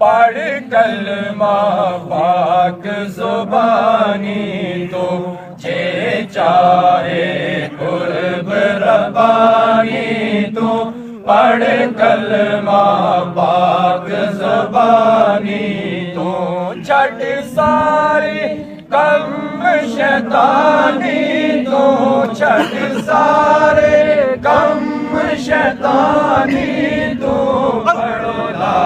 पढ़ कलमा पाक ज़ुबानी तो जे चाहे कुर्ब रब्बानी तो पढ़ कलमा पाक ज़ुबानी तो छड़ सारे कम शैतानी तो छड़ सारे कम शैतानी तो पढ़ो ला